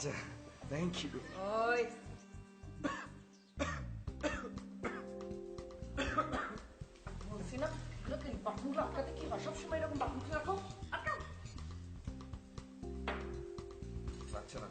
আচ্ছা thank you. ওই বলছি না বাথরুমগুলো আটকাতে কি হয়, সবসময় এরকম বাথরুম খুলে রাখো। আটকাও। লাগছে না।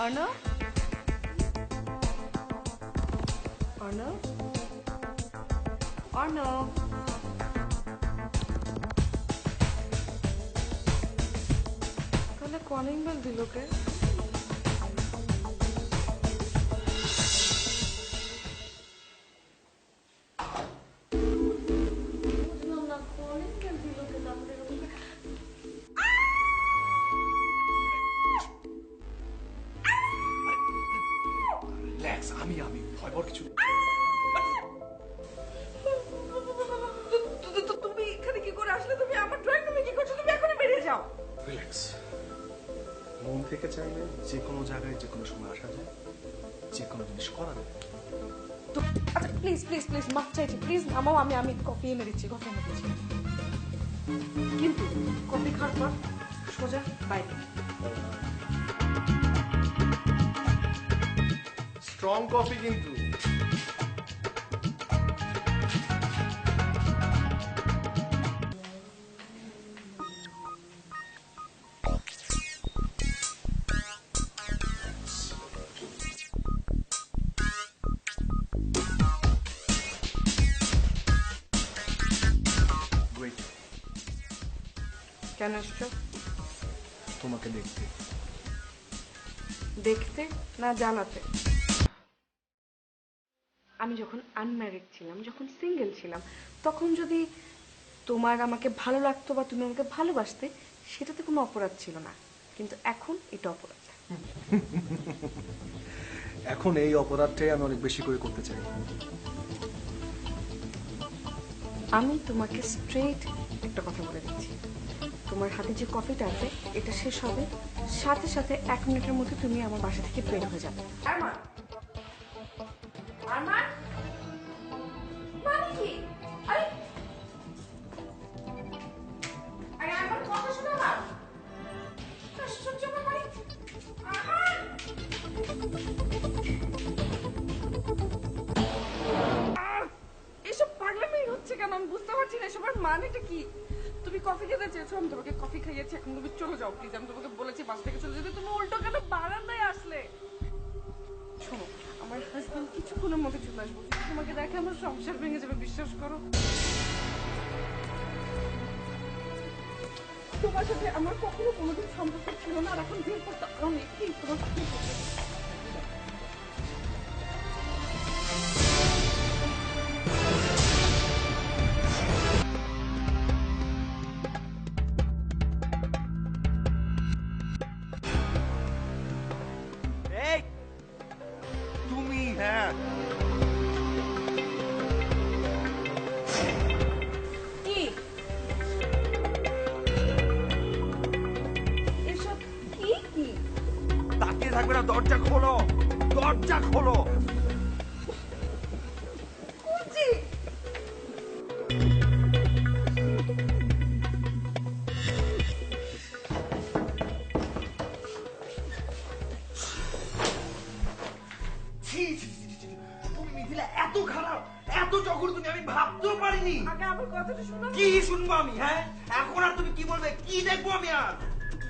अर्णव, अर्णव, अर्णव, তাহলে কলিং বেল দিল কে? আমি ভয় পাওয়ার কিছু। তুমি এখানে কি করে আসলে? তুমি আমার ড্রয়িং রুমে কি করছো? তুমি এখনই বেরিয়ে যাও। রিল্যাক্স। মন থেকে চাইলে যে কোনো জায়গায় যে কোনো সময় আসা যায়, যে কোনো জিনিস করা যায়। আচ্ছা প্লিজ প্লিজ প্লিজ মাফ চাইছি, প্লিজ নামাও। আমি কফি এনে দিচ্ছি, কফি এনে দিচ্ছি। কিন্তু কফি খাওয়ার পর সোজা বাইরে। স্ট্রং কফি কিন্তু। কেন এসছো? তোমাকে দেখতে। দেখতে না জানাতে? আমি যখন আনম্যারিড ছিলাম, যখন সিঙ্গেল ছিলাম, তখন যদি তোমার আমাকে ভালো লাগতো বা তুমি আমাকে ভালোবাসতে, সেটাতে কোনো অপরাধ ছিল না। কিন্তু এখন এটা অপরাধ। এখন এই অপরাধটাই আমি অনেক বেশি করে করতে চাই। আমি তোমাকে স্ট্রেট একটা কথা বলে দিচ্ছি, তোমার হাতে যে কফিটা আছে এটা শেষ হবে, সাথে সাথে 1 মিনিটের মধ্যে তুমি আমার বাসা থেকে বের হয়ে যাবে। আরমান, আরমান, মানে কি? আরে আরে আমার কথা শোনো না। আশ্চর্য ব্যাপার। আরমান, এসব পাগলামি হচ্ছে কেন? আমি বুঝতে পারছি না এসবের মানেটা কি। তুমি কফি খেতে চেয়েছো, আমি তোমাকে কফি খাইয়েছি, এখন তুমি চলে যাও প্লিজ। আমি তোমাকে বলেছি বাস থেকে চলে যেতে, তুমি উল্টো কেন বারান্দায় আসলে? শোনো, আমার হাজবেন্ড কিছুক্ষণের মধ্যে চলে আসবো, তোমাকে দেখে আমার সংসার ভেঙে যাবে, বিশ্বাস করো। তোমার সাথে আমার কখনো কোনোদিন সম্পর্ক ছিল না, আর এখন বিয়ে করতে অনেক তোমার সাথে। তুমি হ্যাঁ কি এসব? কি কি তাকিয়ে থাকবে না, দরজা খোলো, দরজা খোলো। করছি পারি? আগে আমার কথাটা শোনো। কি শুনবো আমি? হ্যাঁ, এখন আর তুমি কি বলবে? কি দেখবো আমি আর?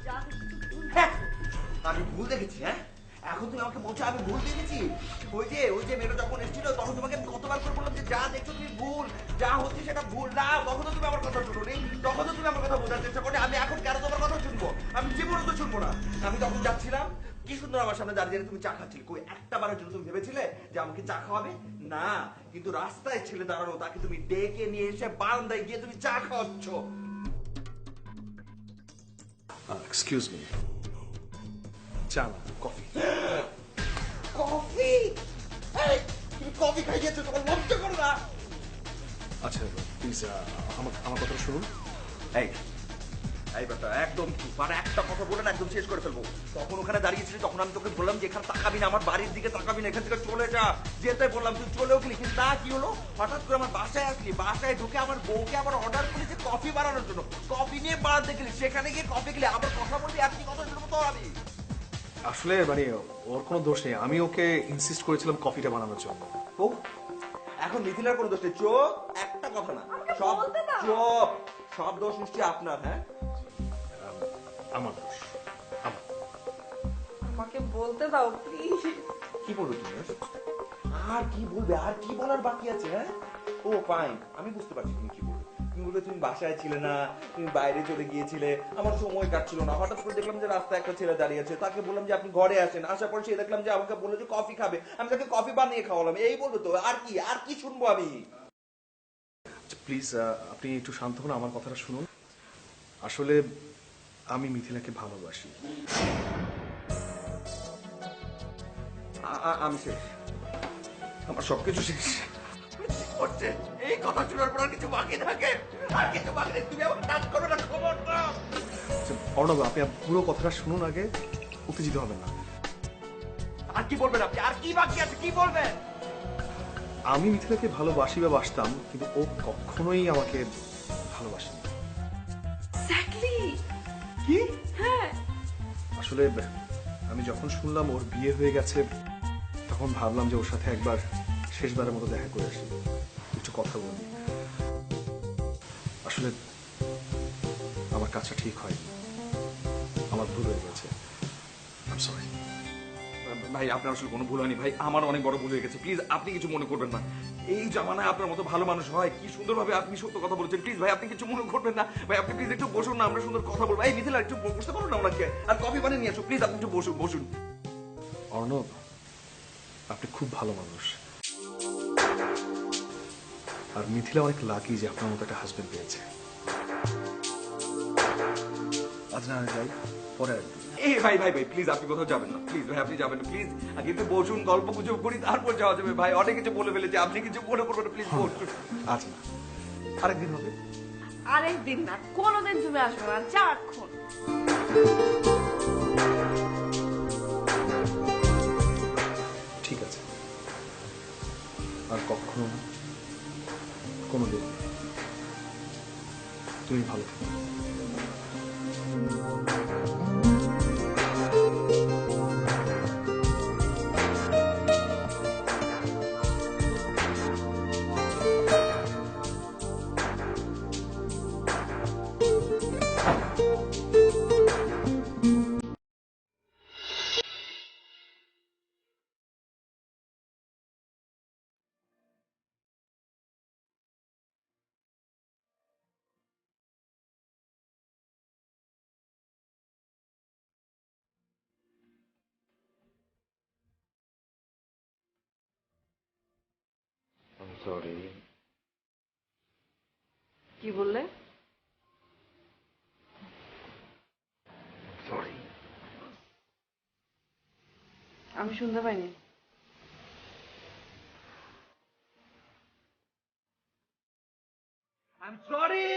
যা দেখছি তো ভুল। হ্যাঁ, আমি ভুল দেখেছি। হ্যাঁ, এখন তুমি আমাকে বলছো আমি ভুল দেখেছি? ওই যে মেয়েটা যখন এসেছিল তখন তোমাকে আমি কতবার করে বললাম যে যা দেখছো তুমি ভুল, যা হচ্ছে সেটা ভুল না। তখন তো তুমি আমার কথা শুনোনি, তখন তো তুমি আমার কথা বোঝার চেষ্টা করো। আমি এখন কেন তোমার কথা শুনবো? আমি জীবনে তো শুনবো না। আমি তখন যাচ্ছিলাম, কি সুন্দর আমার সামনে দাঁড়িয়ে তুমি চা খাচ্ছিলে। কই একটা বারের জন্য তুমি ভেবেছিলে যে আমাকে চা খাওয়াবে? না, কিন্তু রাস্তায় ছেলে দাঁড়ানো তাকে তুমি ডেকে নিয়ে এসে বারান্দায় গিয়ে তুমি চা খাওয়াচ্ছ। এক্সকিউজ মি, চা না কফি। কফি? এই, তুমি কফি খাইয়েছো, তোমার লজ্জা করো না? আচ্ছা প্লিজ আমার কথা শুনুন। এই এই ব্যাটা একদম চুপ, আর একটা কথা বলে না একদম শেষ করে ফেলবো। তখন ওখানে দাঁড়িয়েছিলি, তখন আমি তোকে বললাম যে এখানে তাকাবি না, আমার বাড়ির দিকে তাকাবি না, এখান থেকে চলে যা। যেতে বললাম, তুই চলেও গেলি। কিন্তু না, কি হলো, হঠাৎ করে আমার বাসায় আসলি, বাসায় ঢুকে আমার বউকে আবার অর্ডার করলি যে কফি বানানোর জন্য। কফি নিয়ে বানাতে গেলি, সেখানে গিয়ে কফি গেলি, আবার কথা বলবি। আর কি কথা শুনবো তো আমি? আসলে মানে ওর কোনো দোষ নেই, আমি ওকে ইনসিস্ট করেছিলাম কফিটা বানানোর জন্য। ও, এখন মিথিলার কোনো দোষ নেই। চোপ, একটা কথা না, সব চোপ, সব দোষ নিশ্চয়ই আপনার। হ্যাঁ, আমার দোষ আমার। আমাকে বলতে দাও প্লিজ। কি বলবে তুমি? আর কি বলবে? আর কি বলার বাকি আছে? হ্যাঁ, ও ফাইন, আমি বুঝতে পারছি তুমি কি বলবে। তুমি বলবে তুমি বাসায় ছিলে না, তুমি বাইরে চলে গিয়েছিলে, আমার সময় কাটছিল না। হঠাৎ করে দেখলাম যে রাস্তায় একটা ছেলে দাঁড়িয়ে আছে, তাকে বললাম যে আপনি ঘরে আসেন। আসার পর সে দেখলাম যে আমাকে বললো যে কফি খাবে, আমি তাকে কফি বানিয়ে খাওয়ালাম। এই বলতো তো, আর কি? আর কি শুনবো আমি? প্লিজ আপনি একটু শান্ত হন, আমার কথাটা শুনুন। আসলে আমি মিথিলাকে ভালোবাসি। আমি শেষ, আমার সবকিছু শেষ হচ্ছে। এই কথা শোনার পর আর কিছু বাকি থাকে? আর কিছু বাকি নেই। তুমি আমার কাজ করো না, খবর দাও। অর্ণব, আপনি পুরো কথাটা শুনুন আগে, উত্তেজিত হবেন না। আর কি বলবেন আপনি? আর কি বাকি আছে? কি বলবেন? আমি মিথিলাকে ভালোবাসি বা বাসতাম, কিন্তু ও কখনোই আমাকে ভালোবাসেনি। এক্স্যাক্টলি। কি? হ্যাঁ, আসলে আমি যখন শুনলাম ওর বিয়ে হয়ে গেছে, তখন ভাবলাম যে ওর সাথে একবার শেষবারের মতো দেখা করে আসি, একটু কথা বলি। আসলে আমার কাজটা ঠিক হয়নি, আমার ভুল হয়ে গেছে। আই সরি ভাই, আপনার আসলে কোনো ভুল হয়নি ভাই, আমার অনেক বড় ভুল হয়ে গেছে। প্লিজ আপনি কিছু মনে করবেন না। এই জামানায় আপনার মতো ভালো মানুষ হয়? কি সুন্দরভাবে আপনি সত্য কথা বলেছেন। প্লিজ ভাই, আপনি কিছু মনে করবেন না ভাই। আপনি প্লিজ একটু বসুন না, আমরা সুন্দর কথা বলবো। এই মিথিলা, একটু বসতে পারো না ওনাকে? আর কফি বানিয়ে নিয়ে আসো প্লিজ। আপনি একটু বসুন বসুন। অর্ণব, আপনি খুব ভালো মানুষ, আর মিথিলা অনেক লাকি যে আপনার মতো একটা হাজবেন্ড পেয়েছে। আজ না যাই, পরে আসবো। এই ভাই ভাই ভাই, প্লিজ আপনি কোথাও যাবেন না। প্লিজ ভাই, আপনি যাবেন না প্লিজ। আগে একটু বসুন, গল্প গুজব করি, তারপর যাওয়া যাবে। ভাই অনেক কিছু বলে ফেলেছে, আপনি কিছু মনে করবেন না, প্লিজ বসুন। আজ না, আরেকদিন হবে। আরেকদিন না, কোনোদিন তুমি আসবে না। যা এখন। ঠিক আছে, আর কখনো না, কোনোদিন। তুমি ভালো থেকো। সরি। কি বললে? সরি। আমি শুনতে পাইনি। I'm sorry.